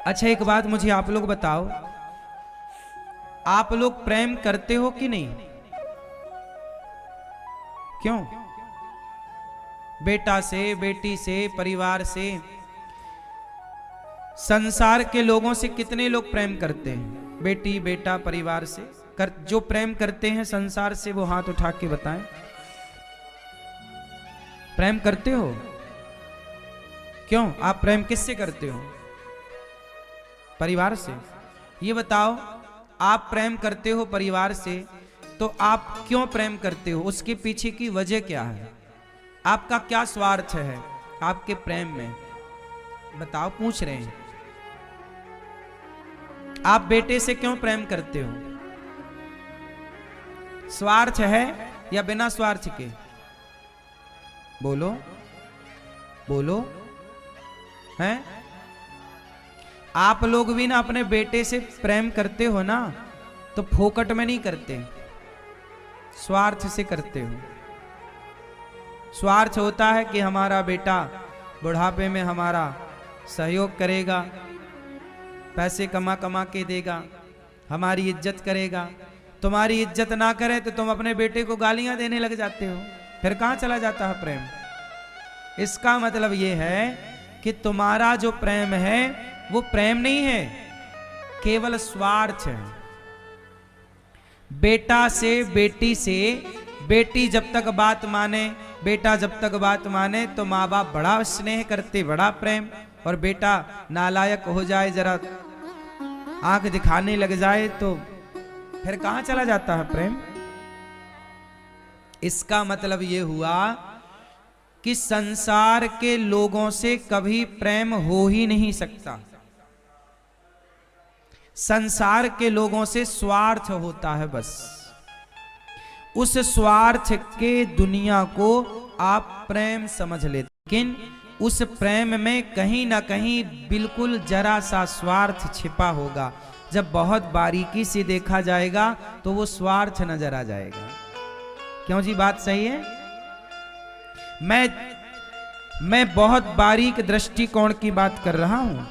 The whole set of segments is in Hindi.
अच्छा एक बात मुझे आप लोग बताओ, आप लोग प्रेम करते हो कि नहीं? क्यों? बेटा से, बेटी से, परिवार से, संसार के लोगों से कितने लोग प्रेम करते हैं? बेटी, बेटा, परिवार से जो प्रेम करते हैं संसार से, वो हाथ उठा के बताएं। प्रेम करते हो? क्यों? आप प्रेम किससे करते हो? परिवार से। ये बताओ, आप प्रेम करते हो परिवार से, तो आप क्यों प्रेम करते हो? उसके पीछे की वजह क्या है? आपका क्या स्वार्थ है आपके प्रेम में? बताओ, पूछ रहे हैं। आप बेटे से क्यों प्रेम करते हो? स्वार्थ है या बिना स्वार्थ के? बोलो बोलो। हैं? आप लोग भी ना अपने बेटे से प्रेम करते हो ना, तो फोकट में नहीं करते, स्वार्थ से करते हो। स्वार्थ होता है कि हमारा बेटा बुढ़ापे में हमारा सहयोग करेगा, पैसे कमा कमा के देगा, हमारी इज्जत करेगा। तुम्हारी इज्जत ना करे तो तुम अपने बेटे को गालियां देने लग जाते हो, फिर कहां चला जाता है प्रेम? इसका मतलब यह है कि तुम्हारा जो प्रेम है वो प्रेम नहीं है, केवल स्वार्थ है। बेटा से, बेटी से, बेटी जब तक बात माने, बेटा जब तक बात माने तो माँ बाप बड़ा स्नेह करते, बड़ा प्रेम। और बेटा नालायक हो जाए, जरा आंख दिखाने लग जाए, तो फिर कहां चला जाता है प्रेम? इसका मतलब यह हुआ कि संसार के लोगों से कभी प्रेम हो ही नहीं सकता। संसार के लोगों से स्वार्थ होता है बस। उस स्वार्थ के दुनिया को आप प्रेम समझ लेते, लेकिन उस प्रेम में कहीं ना कहीं बिल्कुल जरा सा स्वार्थ छिपा होगा। जब बहुत बारीकी से देखा जाएगा तो वो स्वार्थ नजर आ जाएगा। क्यों जी, बात सही है? मैं बहुत बारीक दृष्टिकोण की बात कर रहा हूं।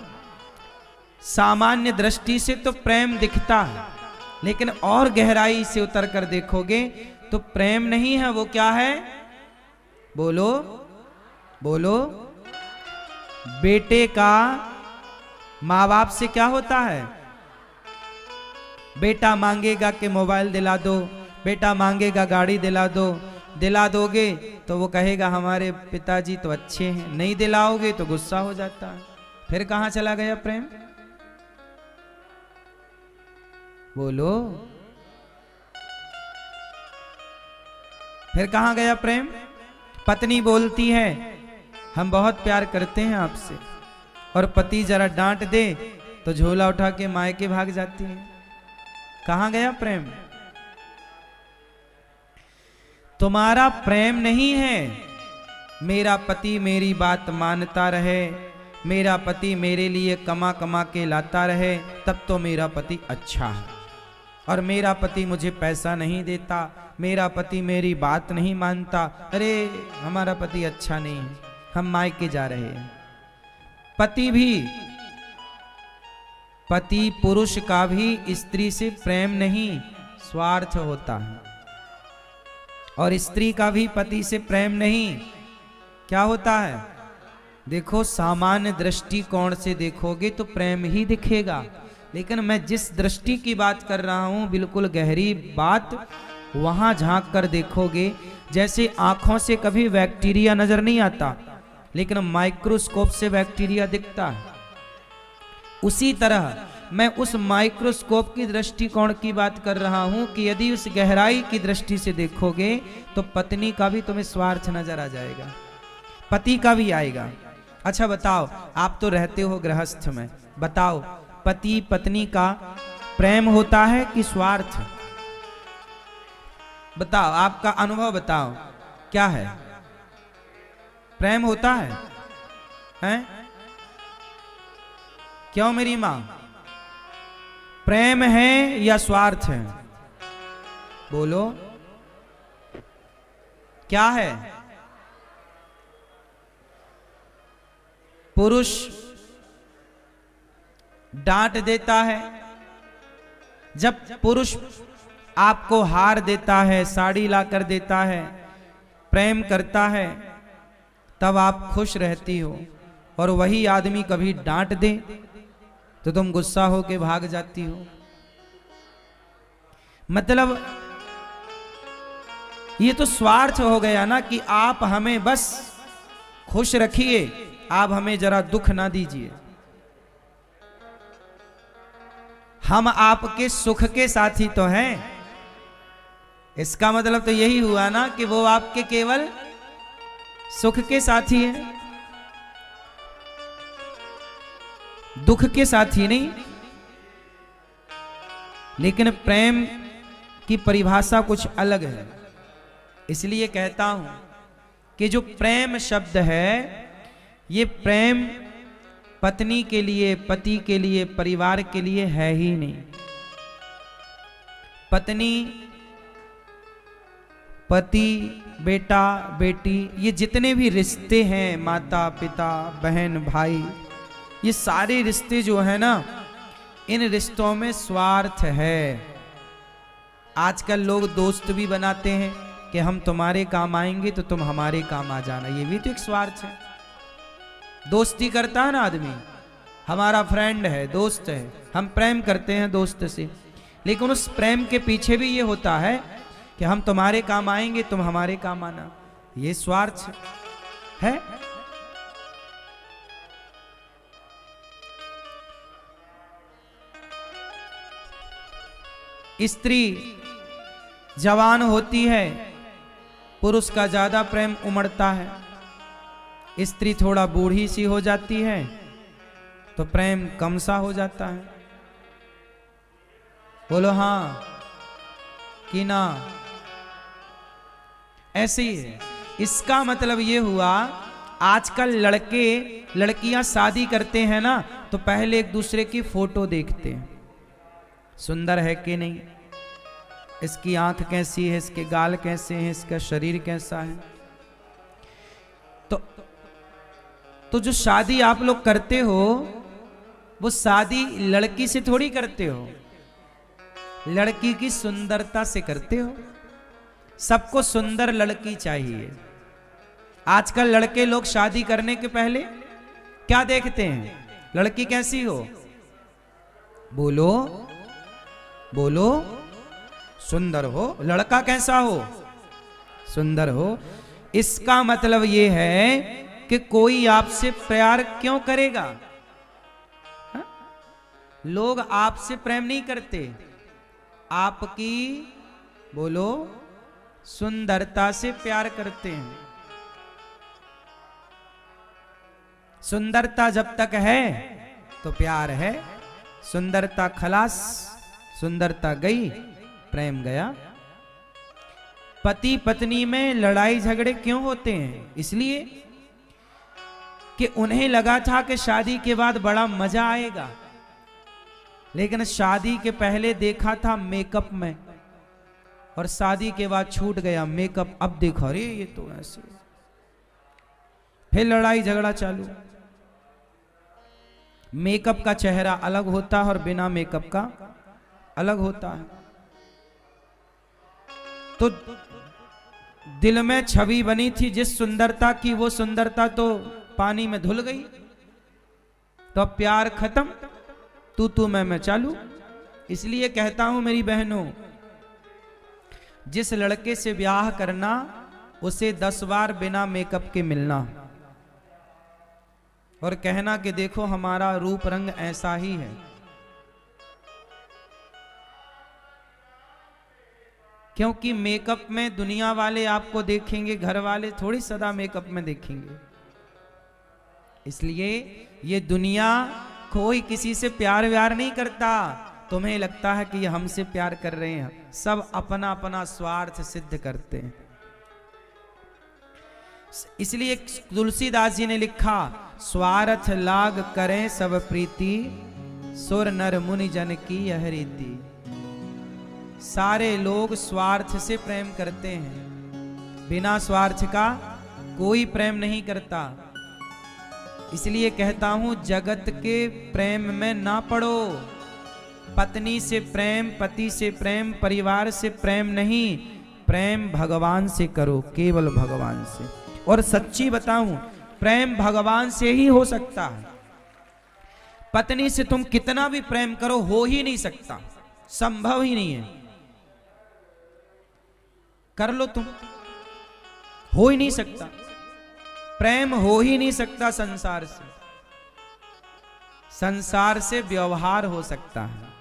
सामान्य दृष्टि से तो प्रेम दिखता है, लेकिन और गहराई से उतर कर देखोगे तो प्रेम नहीं है। वो क्या है? बोलो बोलो। बेटे का माँ बाप से क्या होता है? बेटा मांगेगा कि मोबाइल दिला दो, बेटा मांगेगा गाड़ी दिला दो, दिला दोगे तो वो कहेगा हमारे पिताजी तो अच्छे हैं, नहीं दिलाओगे तो गुस्सा हो जाता है। फिर कहां चला गया प्रेम? बोलो। फिर कहां गया प्रेम? पत्नी बोलती है हम बहुत प्यार करते हैं आपसे, और पति जरा डांट दे तो झोला उठा के मायके भाग जाती है। कहां गया प्रेम? तुम्हारा प्रेम नहीं है मेरा पति मेरी बात मानता रहे, मेरा पति मेरे लिए कमा कमा के लाता रहे, तब तो मेरा पति अच्छा है। और मेरा पति मुझे पैसा नहीं देता, मेरा पति मेरी बात नहीं मानता, अरे हमारा पति अच्छा नहीं है, हम मायके जा रहे हैं। पति पुरुष का भी स्त्री से प्रेम नहीं, स्वार्थ होता है। और स्त्री का भी पति से प्रेम नहीं, क्या होता है? देखो, सामान्य दृष्टिकोण से देखोगे तो प्रेम ही दिखेगा, लेकिन मैं जिस दृष्टि की बात कर रहा हूं, बिल्कुल गहरी बात, वहां झांक कर देखोगे, जैसे आंखों से कभी बैक्टीरिया नजर नहीं आता, लेकिन माइक्रोस्कोप से बैक्टीरिया दिखता है, उसी तरह मैं उस माइक्रोस्कोप की दृष्टिकोण की बात कर रहा हूं कि यदि उस गहराई की दृष्टि से देखोगे तो पत्नी का भी तुम्हें स्वार्थ नजर आ जाएगा, पति का भी आएगा। अच्छा बताओ, आप तो रहते हो गृहस्थ में, बताओ पति पत्नी का प्रेम होता है कि स्वार्थ? बताओ, आपका अनुभव बताओ, क्या है? प्रेम होता है? हैं? क्यों मेरी मां? प्रेम है या स्वार्थ है? बोलो, क्या है? पुरुष डांट देता है। जब पुरुष आपको हार देता है, साड़ी ला कर देता है, प्रेम करता है, तब आप खुश रहती हो। और वही आदमी कभी डांट दे तो तुम गुस्सा होके भाग जाती हो। मतलब ये तो स्वार्थ हो गया ना कि आप हमें बस खुश रखिए, आप हमें जरा दुख ना दीजिए। हम आपके सुख के साथी तो हैं। इसका मतलब तो यही हुआ ना कि वो आपके केवल सुख के साथी हैं, दुख के साथी नहीं। लेकिन प्रेम की परिभाषा कुछ अलग है। इसलिए कहता हूं कि जो प्रेम शब्द है, ये प्रेम पत्नी के लिए, पति के लिए, परिवार के लिए है ही नहीं। पत्नी, पति, बेटा, बेटी, ये जितने भी रिश्ते हैं, माता पिता, बहन भाई, ये सारे रिश्ते जो है ना, इन रिश्तों में स्वार्थ है। आजकल लोग दोस्त भी बनाते हैं कि हम तुम्हारे काम आएंगे तो तुम हमारे काम आ जाना। ये भी तो एक स्वार्थ है। दोस्ती करता है ना आदमी, हमारा फ्रेंड है, दोस्त है, हम प्रेम करते हैं दोस्त से, लेकिन उस प्रेम के पीछे भी ये होता है कि हम तुम्हारे काम आएंगे, तुम हमारे काम आना। ये स्वार्थ है। स्त्री जवान होती है, पुरुष का ज्यादा प्रेम उमड़ता है। स्त्री थोड़ा बूढ़ी सी हो जाती है तो प्रेम कम सा हो जाता है। बोलो हाँ कि ना? ऐसे ही है। इसका मतलब ये हुआ, आजकल लड़के लड़कियां शादी करते हैं ना, तो पहले एक दूसरे की फोटो देखते हैं, सुंदर है कि नहीं, इसकी आंख कैसी है, इसके गाल कैसे हैं, इसका शरीर कैसा है। तो जो शादी आप लोग करते हो, वो शादी लड़की से थोड़ी करते हो, लड़की की सुंदरता से करते हो। सबको सुंदर लड़की चाहिए। आजकल लड़के लोग शादी करने के पहले क्या देखते हैं? लड़की कैसी हो? बोलो बोलो, सुंदर हो। लड़का कैसा हो? सुंदर हो। इसका मतलब ये है कि कोई आपसे प्यार क्यों करेगा? हा? लोग आपसे प्रेम नहीं करते, आपकी बोलो सुंदरता से प्यार करते हैं। सुंदरता जब तक है तो प्यार है, सुंदरता खलास, सुंदरता गई, प्रेम गया। पति पत्नी में लड़ाई झगड़े क्यों होते हैं? इसलिए कि उन्हें लगा था कि शादी के बाद बड़ा मजा आएगा, लेकिन शादी के पहले देखा था मेकअप में, और शादी के बाद छूट गया मेकअप। अब देखो अरे ये तो ऐसे, फिर लड़ाई झगड़ा चालू। मेकअप का चेहरा अलग होता है और बिना मेकअप का अलग होता है। तो दिल में छवि बनी थी जिस सुंदरता की, वो सुंदरता तो पानी में धुल गई। तो अब प्यार खत्म, तू मैं चालू। इसलिए कहता हूं मेरी बहनों, जिस लड़के से ब्याह करना, उसे 10 बार बिना मेकअप के मिलना और कहना कि देखो हमारा रूप रंग ऐसा ही है। क्योंकि मेकअप में दुनिया वाले आपको देखेंगे, घर वाले थोड़ी सदा मेकअप में देखेंगे। इसलिए ये दुनिया कोई किसी से प्यार व्यार नहीं करता। तुम्हें लगता है कि ये हमसे प्यार कर रहे हैं, सब अपना अपना स्वार्थ सिद्ध करते हैं। इसलिए तुलसीदास जी ने लिखा, स्वार्थ लाग करें सब प्रीति, सुर नर मुनि जन की यह रीति। सारे लोग स्वार्थ से प्रेम करते हैं, बिना स्वार्थ का कोई प्रेम नहीं करता। इसलिए कहता हूं जगत के प्रेम में ना पड़ो। पत्नी से प्रेम, पति से प्रेम, परिवार से प्रेम नहीं, प्रेम भगवान से करो, केवल भगवान से। और सच्ची बताऊं, प्रेम भगवान से ही हो सकता है। पत्नी से तुम कितना भी प्रेम करो, हो ही नहीं सकता, संभव ही नहीं है। कर लो तुम, हो ही नहीं सकता, प्रेम हो ही नहीं सकता संसार से। संसार से व्यवहार हो सकता है।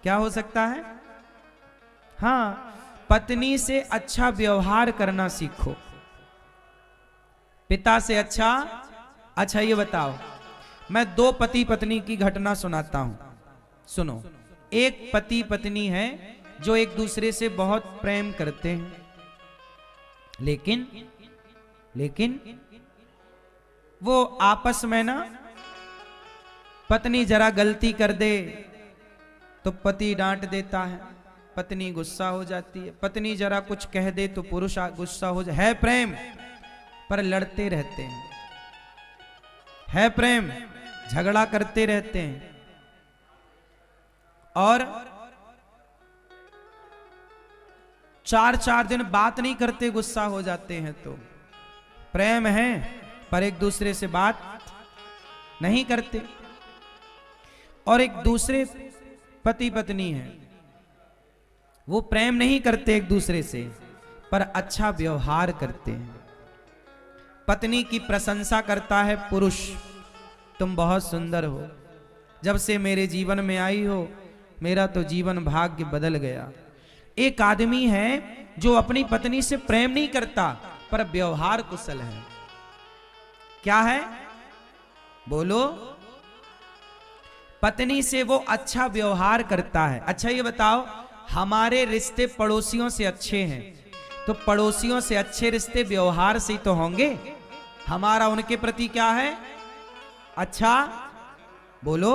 क्या हो सकता है? हां, पत्नी से अच्छा व्यवहार करना सीखो। पिता से अच्छा ये बताओ, मैं दो पति पत्नी की घटना सुनाता हूं, सुनो। एक पति पत्नी है जो एक दूसरे से बहुत प्रेम करते हैं, लेकिन वो आपस में ना, पत्नी जरा गलती कर दे तो पति डांट देता है, पत्नी गुस्सा हो जाती है। पत्नी जरा कुछ कह दे तो पुरुष गुस्सा हो जाए। है प्रेम, पर लड़ते रहते हैं। है प्रेम, झगड़ा करते रहते हैं। और 4-4 दिन बात नहीं करते, गुस्सा हो जाते हैं। तो प्रेम है, पर एक दूसरे से बात नहीं करते। और एक दूसरे पति पत्नी है, वो प्रेम नहीं करते एक दूसरे से, पर अच्छा व्यवहार करते हैं। पत्नी की प्रशंसा करता है पुरुष, तुम बहुत सुंदर हो, जब से मेरे जीवन में आई हो मेरा तो जीवन भाग्य बदल गया। एक आदमी है जो अपनी पत्नी से प्रेम नहीं करता, पर व्यवहार कुशल है। क्या है? बोलो। पत्नी से वो अच्छा व्यवहार करता है। अच्छा ये बताओ, हमारे रिश्ते पड़ोसियों से अच्छे हैं, तो पड़ोसियों से अच्छे रिश्ते व्यवहार से ही तो होंगे। हमारा उनके प्रति क्या है? अच्छा, बोलो,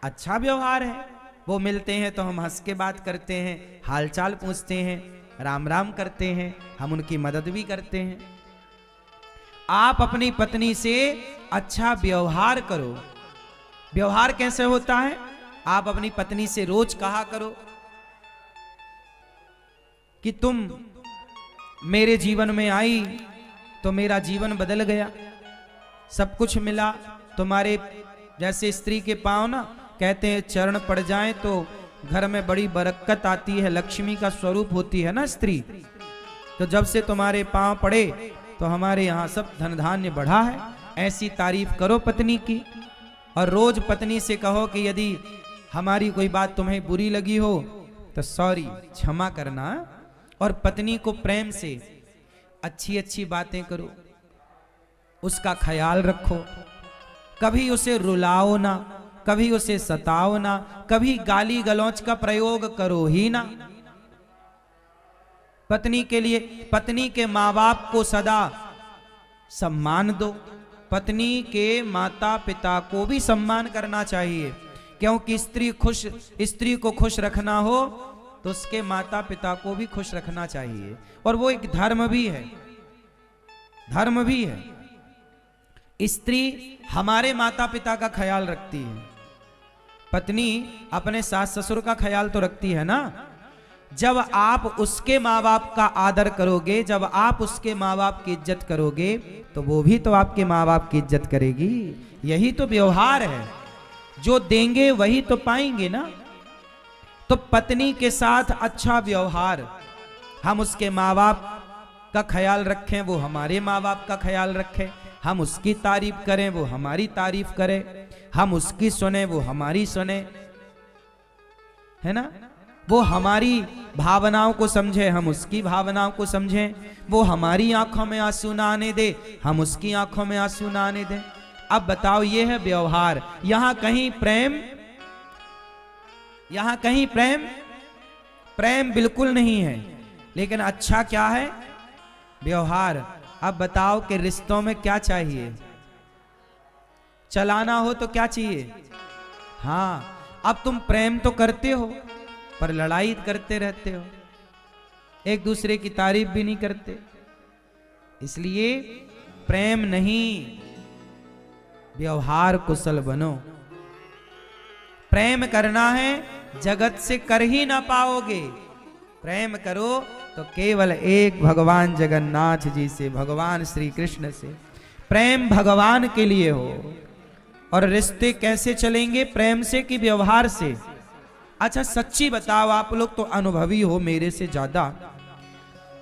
अच्छा व्यवहार है। वो मिलते हैं तो हम हंस के बात करते हैं, हालचाल पूछते हैं, राम राम करते हैं, हम उनकी मदद भी करते हैं। आप अपनी पत्नी से अच्छा व्यवहार करो। व्यवहार कैसे होता है? आप अपनी पत्नी से रोज कहा करो कि तुम मेरे जीवन में आई तो मेरा जीवन बदल गया, सब कुछ मिला। तुम्हारे जैसे स्त्री के पांव ना, कहते हैं चरण पड़ जाएं तो घर में बड़ी बरकत आती है, लक्ष्मी का स्वरूप होती है ना स्त्री। तो जब से तुम्हारे पांव पड़े तो हमारे यहाँ सब धन धान्य बढ़ा है। ऐसी तारीफ करो पत्नी की। और रोज पत्नी से कहो कि यदि हमारी कोई बात तुम्हें बुरी लगी हो तो सॉरी, क्षमा करना। और पत्नी को प्रेम से अच्छी अच्छी बातें करो, उसका ख्याल रखो। कभी उसे रुलाओ ना, कभी उसे सताओ ना, कभी गाली गलौज का प्रयोग करो ही ना। पत्नी के लिए, पत्नी के माँ बाप को सदा सम्मान दो। पत्नी के माता पिता को भी सम्मान करना चाहिए, क्योंकि स्त्री को खुश रखना हो तो उसके माता पिता को भी खुश रखना चाहिए। और वो एक धर्म भी है, धर्म भी है। स्त्री हमारे माता पिता का ख्याल रखती है, पत्नी अपने सास ससुर का ख्याल तो रखती है ना। जब आप उसके माँ बाप का आदर करोगे, जब आप उसके माँ बाप की इज्जत करोगे, तो वो भी तो आपके माँ बाप की इज्जत करेगी। यही तो व्यवहार है, जो देंगे वही तो पाएंगे ना। तो पत्नी के साथ अच्छा व्यवहार, हम उसके माँ बाप का ख्याल रखें, वो हमारे माँ बाप का ख्याल रखें। हम उसकी तारीफ करें, वो हमारी तारीफ करे। हम उसकी सुने, वो हमारी सुने, है ना। वो हमारी भावनाओं को समझे, हम उसकी भावनाओं को समझें। वो हमारी आंखों में आंसू ना आने दे, हम उसकी आंखों में आंसू ना आने दें। अब बताओ, ये है व्यवहार। यहां कहीं प्रेम, यहां कहीं प्रेम बिल्कुल नहीं है। लेकिन अच्छा क्या है? व्यवहार। अब बताओ कि रिश्तों में क्या चाहिए? चलाना हो तो क्या चाहिए? हाँ, अब तुम प्रेम तो करते हो पर लड़ाई करते रहते हो, एक दूसरे की तारीफ भी नहीं करते। इसलिए प्रेम नहीं, व्यवहार कुशल बनो। प्रेम करना है, जगत से कर ही ना पाओगे। प्रेम करो तो केवल एक भगवान जगन्नाथ जी से, भगवान श्री कृष्ण से। प्रेम भगवान के लिए हो। और रिश्ते कैसे चलेंगे? प्रेम से कि व्यवहार से? अच्छा सच्ची बताओ, आप लोग तो अनुभवी हो मेरे से ज्यादा।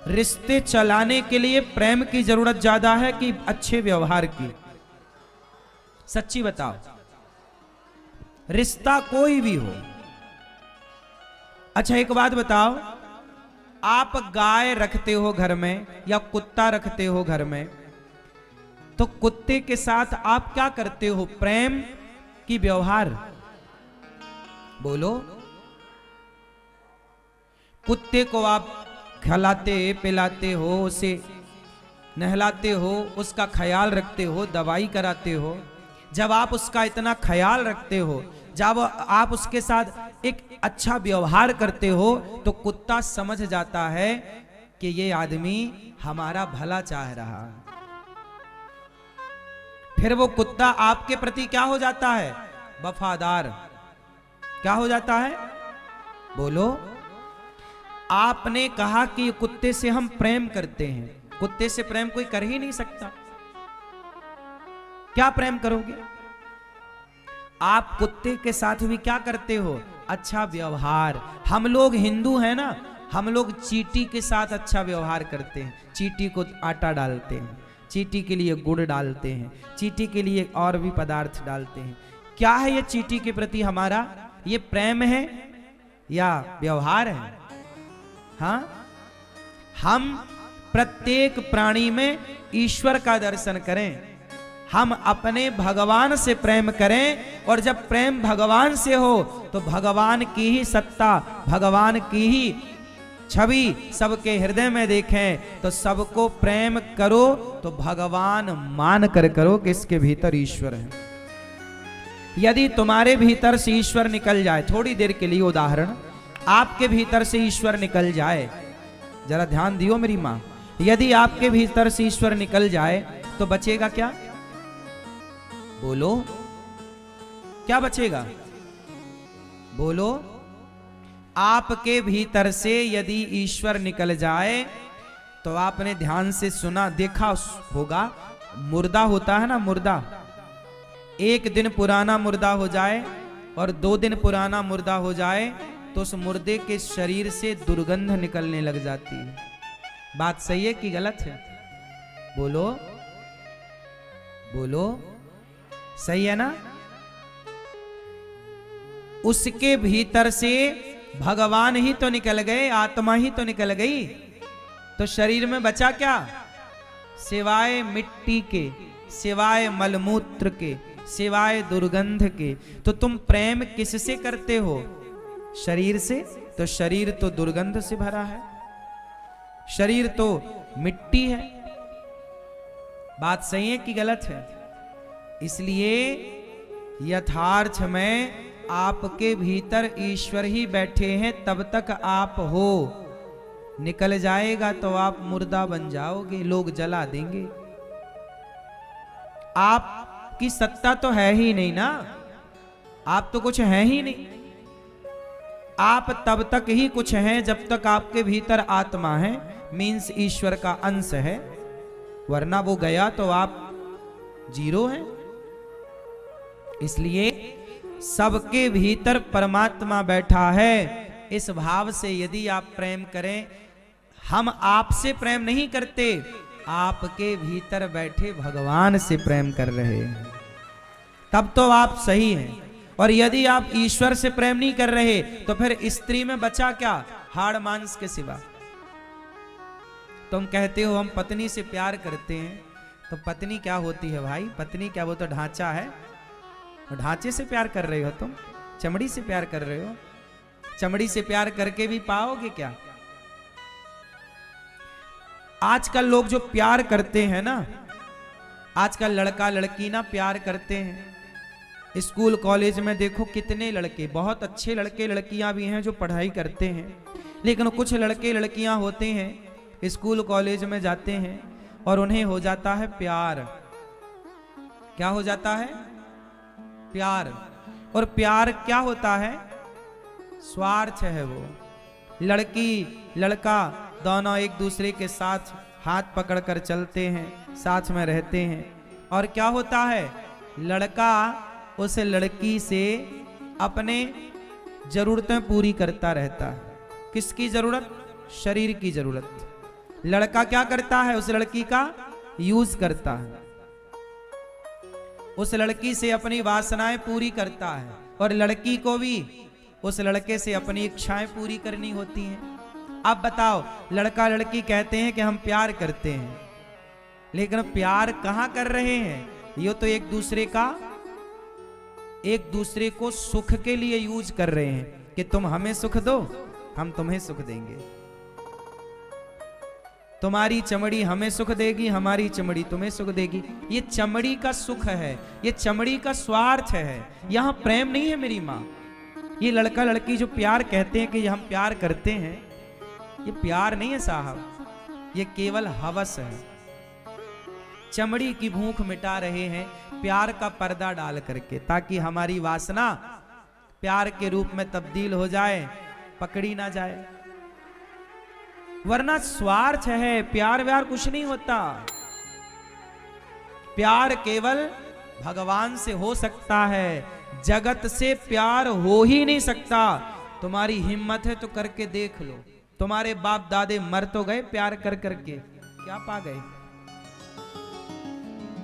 रिश्ते चलाने के लिए प्रेम की जरूरत ज्यादा है कि अच्छे व्यवहार की? सच्ची बताओ। रिश्ता कोई भी हो। अच्छा एक बात बताओ, आप गाय रखते हो घर में या कुत्ता रखते हो घर में, तो कुत्ते के साथ आप क्या करते हो? प्रेम की व्यवहार? बोलो। कुत्ते को आप खिलाते पिलाते हो, उसे नहलाते हो, उसका ख्याल रखते हो, दवाई कराते हो। जब आप उसका इतना ख्याल रखते हो, जब आप उसके साथ एक अच्छा व्यवहार करते हो, तो कुत्ता समझ जाता है कि ये आदमी हमारा भला चाह रहा है। फिर वो कुत्ता आपके प्रति क्या हो जाता है? वफादार। क्या हो जाता है? बोलो। आपने कहा कि कुत्ते से हम प्रेम करते हैं। कुत्ते से प्रेम कोई कर ही नहीं सकता। क्या प्रेम करोगे? आप कुत्ते के साथ भी क्या करते हो? अच्छा व्यवहार। हम लोग हिंदू हैं ना, हम लोग चींटी के साथ अच्छा व्यवहार करते हैं। चींटी को आटा डालते हैं, चींटी के लिए गुड़ डालते हैं, चींटी के लिए और भी पदार्थ डालते हैं। क्या है ये चींटी के प्रति हमारा? ये प्रेम है या व्यवहार है? हाँ, हम प्रत्येक प्राणी में ईश्वर का दर्शन करें, हम अपने भगवान से प्रेम करें। और जब प्रेम भगवान से हो तो भगवान की ही सत्ता, भगवान की ही छवि सबके हृदय में देखें। तो सबको प्रेम करो तो भगवान मान कर करो कि इसके भीतर ईश्वर है। यदि तुम्हारे भीतर से ईश्वर निकल जाए, थोड़ी देर के लिए उदाहरण, आपके भीतर से ईश्वर निकल जाए, जरा ध्यान दियो मेरी मां, यदि आपके भीतर से ईश्वर निकल जाए तो बचेगा क्या? बोलो, क्या बचेगा? बोलो। आपके भीतर से यदि ईश्वर निकल जाए तो आपने ध्यान से सुना देखा होगा, मुर्दा होता है ना, मुर्दा, एक दिन पुराना मुर्दा हो जाए और 2 दिन पुराना मुर्दा हो जाए तो उस मुर्दे के शरीर से दुर्गंध निकलने लग जाती है। बात सही है कि गलत है? बोलो बोलो। सही है ना? उसके भीतर से भगवान ही तो निकल गए, आत्मा ही तो निकल गई, तो शरीर में बचा क्या? सिवाय मिट्टी के, सिवाय मलमूत्र के, सिवाय दुर्गंध के। तो तुम प्रेम किससे करते हो? शरीर से। तो शरीर तो दुर्गंध से भरा है, शरीर तो मिट्टी है। बात सही है कि गलत है? इसलिए यथार्थ में आपके भीतर ईश्वर ही बैठे हैं, तब तक आप हो। निकल जाएगा तो आप मुर्दा बन जाओगे, लोग जला देंगे। आपकी सत्ता तो है ही नहीं ना, आप तो कुछ है ही नहीं। आप तब तक ही कुछ हैं जब तक आपके भीतर आत्मा है, मीन्स ईश्वर का अंश है, वरना वो गया तो आप जीरो हैं। इसलिए सबके भीतर परमात्मा बैठा है। इस भाव से यदि आप प्रेम करें, हम आपसे प्रेम नहीं करते, आपके भीतर बैठे भगवान से प्रेम कर रहे हैं, तब तो आप सही हैं। और यदि आप ईश्वर से प्रेम नहीं कर रहे तो फिर स्त्री में बचा क्या? हाड़ मांस के सिवा। तुम कहते हो हम पत्नी से प्यार करते हैं, तो पत्नी क्या होती है भाई? पत्नी क्या, वो तो ढांचा है। ढांचे से प्यार कर रहे हो तुम? चमड़ी से प्यार कर रहे हो? चमड़ी से प्यार करके भी पाओगे क्या? आजकल लोग जो प्यार करते हैं ना, आजकल लड़का लड़की ना प्यार करते हैं। स्कूल कॉलेज में देखो कितने लड़के, बहुत अच्छे लड़के लड़कियां भी हैं जो पढ़ाई करते हैं, लेकिन कुछ लड़के लड़कियां होते हैं स्कूल कॉलेज में जाते हैं और उन्हें हो जाता है प्यार। क्या हो जाता है? प्यार। और प्यार क्या होता है? स्वार्थ है वो। लड़की लड़का दोनों एक दूसरे के साथ हाथ पकड़कर चलते हैं, साथ में रहते हैं, और क्या होता है? लड़का उस लड़की से अपने जरूरतें पूरी करता रहता है। किसकी जरूरत? शरीर की जरूरत। लड़का क्या करता है? उस लड़की का यूज करता है, उस लड़की से अपनी वासनाएं पूरी करता है, और लड़की को भी उस लड़के से अपनी इच्छाएं पूरी करनी होती हैं। अब बताओ, लड़का लड़की कहते हैं कि हम प्यार करते हैं, लेकिन प्यार कहां कर रहे हैं? ये तो एक दूसरे को सुख के लिए यूज कर रहे हैं कि तुम हमें सुख दो, हम तुम्हें सुख देंगे। तुम्हारी चमड़ी हमें सुख देगी, हमारी चमड़ी तुम्हें सुख देगी। ये चमड़ी का सुख है, ये चमड़ी का स्वार्थ है, यहां प्रेम नहीं है मेरी मां। ये लड़का लड़की जो प्यार कहते हैं कि हम प्यार करते हैं, ये प्यार नहीं है साहब, ये केवल हवस है। चमड़ी की भूख मिटा रहे हैं प्यार का पर्दा डाल करके, ताकि हमारी वासना प्यार के रूप में तब्दील हो जाए, पकड़ी ना जाए। वरना स्वार्थ है, प्यार व्यार कुछ नहीं होता। प्यार केवल भगवान से हो सकता है, जगत से प्यार हो ही नहीं सकता। तुम्हारी हिम्मत है तो करके देख लो। तुम्हारे बाप दादे मर तो गए प्यार कर करके, क्या पा गए?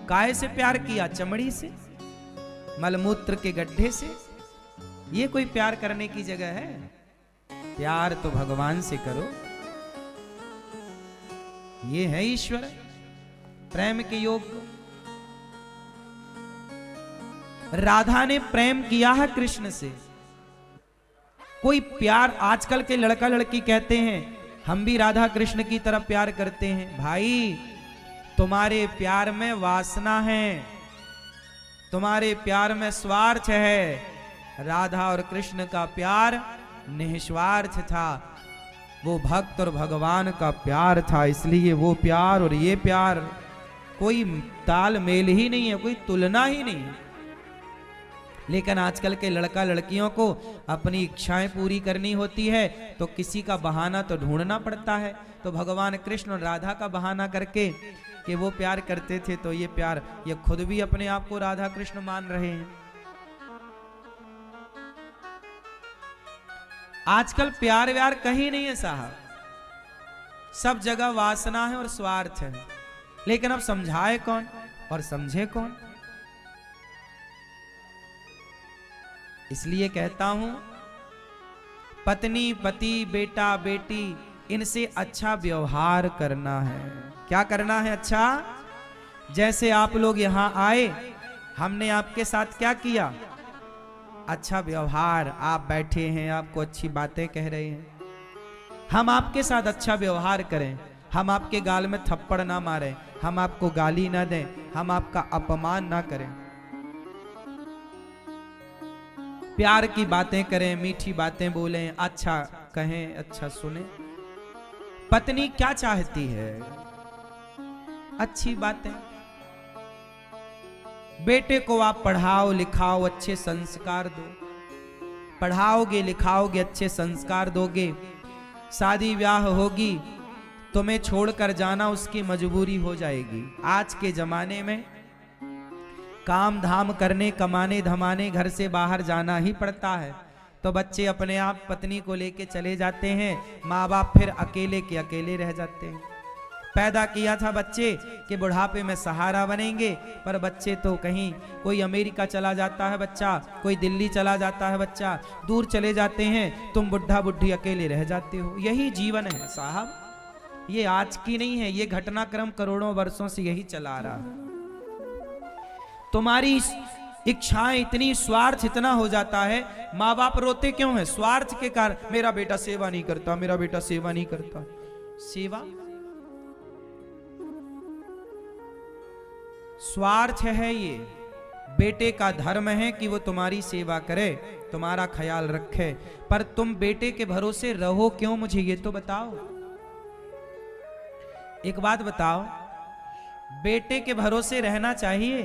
काहे से प्यार किया? चमड़ी से, मलमूत्र के गड्ढे से। ये कोई प्यार करने की जगह है? प्यार तो भगवान से करो। ये है ईश्वर, प्रेम के योग। राधा ने प्रेम किया है कृष्ण से। कोई प्यार, आजकल के लड़का लड़की कहते हैं हम भी राधा कृष्ण की तरह प्यार करते हैं। भाई, तुम्हारे प्यार में वासना है, तुम्हारे प्यार में स्वार्थ है। राधा और कृष्ण का प्यार निस्वार्थ था, वो भक्त और भगवान का प्यार था। इसलिए वो प्यार और ये प्यार कोई तालमेल ही नहीं है, कोई तुलना ही नहीं है। लेकिन आजकल के लड़का लड़कियों को अपनी इच्छाएं पूरी करनी होती है तो किसी का बहाना तो ढूंढना पड़ता है। तो भगवान कृष्ण और राधा का बहाना करके कि वो प्यार करते थे, तो ये प्यार, ये खुद भी अपने आप को राधा कृष्ण मान रहे हैं। आजकल प्यार व्यार कहीं नहीं है साहब, सब जगह वासना है और स्वार्थ है। लेकिन अब समझाए कौन और समझे कौन? इसलिए कहता हूं, पत्नी पति बेटा बेटी, इनसे अच्छा व्यवहार करना है। क्या करना है? अच्छा। जैसे आप लोग यहां आए, हमने आपके साथ क्या किया? अच्छा व्यवहार। आप बैठे हैं, आपको अच्छी बातें कह रहे हैं, हम आपके साथ अच्छा व्यवहार करें। हम आपके गाल में थप्पड़ ना मारें, हम आपको गाली ना दें, हम आपका अपमान ना करें। प्यार की बातें करें, मीठी बातें बोलें, अच्छा कहें, अच्छा सुने। पत्नी क्या चाहती है? अच्छी बातें। बेटे को आप पढ़ाओ लिखाओ, अच्छे संस्कार दो। पढ़ाओगे लिखाओगे, अच्छे संस्कार दोगे, शादी ब्याह होगी, तुम्हें छोड़कर जाना उसकी मजबूरी हो जाएगी। आज के जमाने में काम धाम करने, कमाने धमाने घर से बाहर जाना ही पड़ता है, तो बच्चे अपने आप पत्नी को लेके चले जाते हैं, माँ बाप फिर अकेले के अकेले रह जाते हैं। पैदा किया था बच्चे कि बुढ़ापे में सहारा बनेंगे, पर बच्चे तो कहीं, कोई अमेरिका चला जाता है बच्चा, कोई दिल्ली चला जाता है बच्चा, दूर चले जाते हैं, तुम बुढ़ा बुढ़ी अकेले रह जाते हो। यही जीवन है साहब, ये आज की नहीं है, ये घटनाक्रम करोड़ों वर्षों से यही चला रहा है। तुम्हारी इच्छाएं इतनी, स्वार्थ इतना हो जाता है, माँ बाप रोते क्यों हैं? स्वार्थ के कारण, मेरा बेटा सेवा नहीं करता, मेरा बेटा सेवा नहीं करता। सेवा स्वार्थ है। ये बेटे का धर्म है कि वो तुम्हारी सेवा करे, तुम्हारा ख्याल रखे, पर तुम बेटे के भरोसे रहो क्यों? मुझे ये तो बताओ। एक बात बताओ, बेटे के भरोसे रहना चाहिए,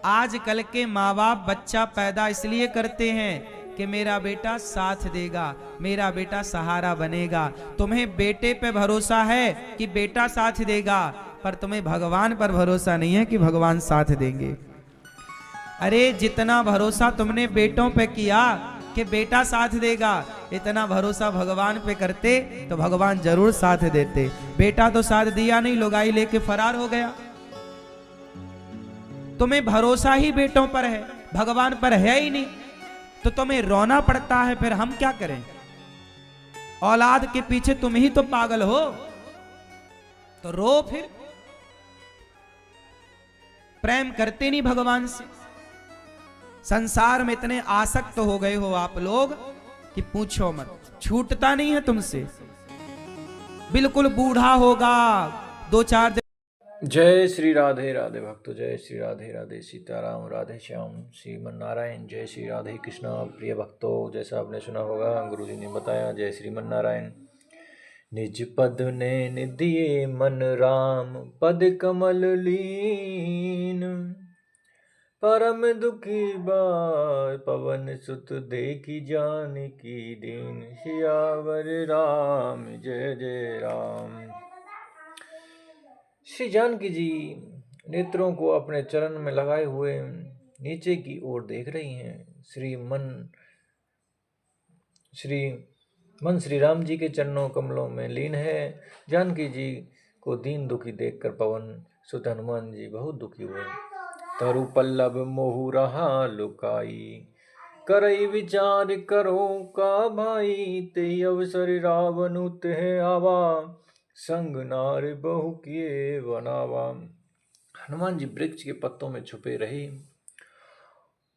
आजकल के माँ बाप बच्चा पैदा इसलिए करते हैं कि मेरा बेटा साथ देगा, मेरा बेटा सहारा बनेगा। तुम्हें बेटे पे भरोसा है कि बेटा साथ देगा, पर तुम्हें भगवान पर भरोसा नहीं है कि भगवान साथ देंगे। अरे जितना भरोसा तुमने बेटों पे किया कि बेटा साथ देगा, इतना भरोसा भगवान पे करते तो भगवान जरूर साथ देते। बेटा तो साथ दिया नहीं, लुगाई लेके फरार हो गया। तुम्हें भरोसा ही बेटों पर है, भगवान पर है ही नहीं, तो तुम्हें रोना पड़ता है। फिर हम क्या करें? औलाद के पीछे तुम ही तो पागल हो, तो रो। फिर प्रेम करते नहीं भगवान से। संसार में इतने आसक्त हो गए हो आप लोग कि पूछो मत, छूटता नहीं है तुमसे। बिल्कुल बूढ़ा होगा 2-4 दिन। जय श्री राधे राधे भक्तों, जय श्री राधे राधे सीताराम राधे श्याम श्रीमन नारायण। जय श्री राधे कृष्णा। प्रिय भक्तों, जैसा आपने सुना होगा, गुरु जी ने बताया, जय श्रीमन नारायण। निज पद ने निधिये मन राम, पद कमल लीन। परम दुखी बार पवन सुत देखी जानकी दीन। सियावर राम जय जय राम। श्री जानकी जी नेत्रों को अपने चरण में लगाए हुए नीचे की ओर देख रही हैं। श्री मन श्री राम जी के चरणों कमलों में लीन है। जानकी जी को दीन दुखी देखकर पवन सुत हनुमान जी बहुत दुखी हुए। तरु पल्लव मोहु रहा लुकाई, करई विचार करो का भाई। ते अवसर रावण तेह आवा, संग नार बहु किए बनावा। हनुमान जी वृक्ष के पत्तों में छुपे रहे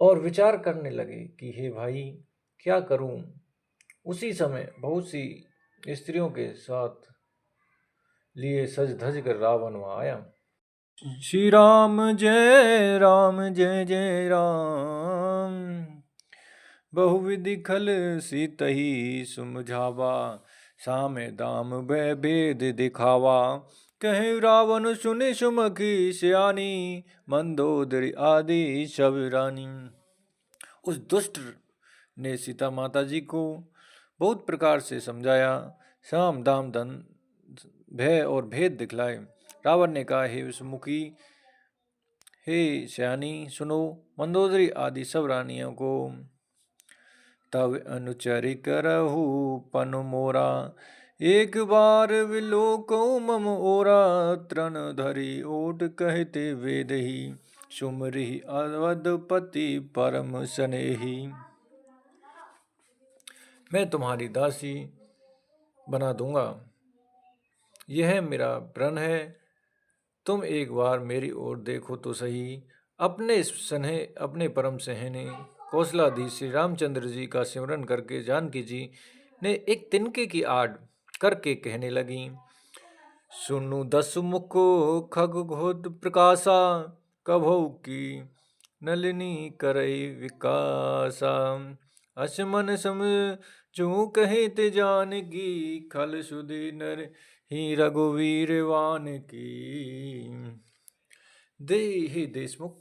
और विचार करने लगे कि हे भाई, क्या करूं। उसी समय बहुत सी स्त्रियों के साथ लिए सज धज कर रावण वहां आया। श्री राम जय जय राम। बहुविधि खल सीतही सुमझावा, सामे दाम भय भेद दिखावा। कहे रावण सुनि सुमखी सियानी, मंदोदरी आदि सब रानी। उस दुष्ट ने सीता माता जी को बहुत प्रकार से समझाया, साम दाम धन भय और भेद दिखलाए। रावण ने कहा, हे सुमुखी, हे सयानी, सुनो, मंदोदरी आदि सब रानियों को। तब अनुचरि करहु पन मोरा, एक बार विलोको मम ओरा। तृण धरि ओट कहते वेदही, सुमरि अवधपति परम स्नेही। मैं तुम्हारी दासी बना दूंगा, यह मेरा प्रण है। तुम एक बार मेरी ओर देखो तो सही। अपने परम सहने कौशलाधीश श्री रामचंद्र जी का स्मरण करके जानकी जी ने एक तिनके की आड़ करके कहने लगी, सुनु 10 मुखो खग घोद प्रकाशा, कभौ की नलिनी करई विकासा। असमन समझू कहे ते जानकी, खल सुधि नर ही रघुवीर वान की। हे देशमुख,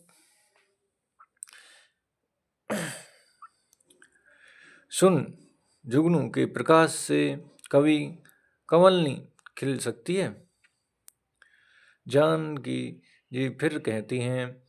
सुन, जुगनू के प्रकाश से कवि कमलनी खिल सकती है। जानकी जी फिर कहती हैं,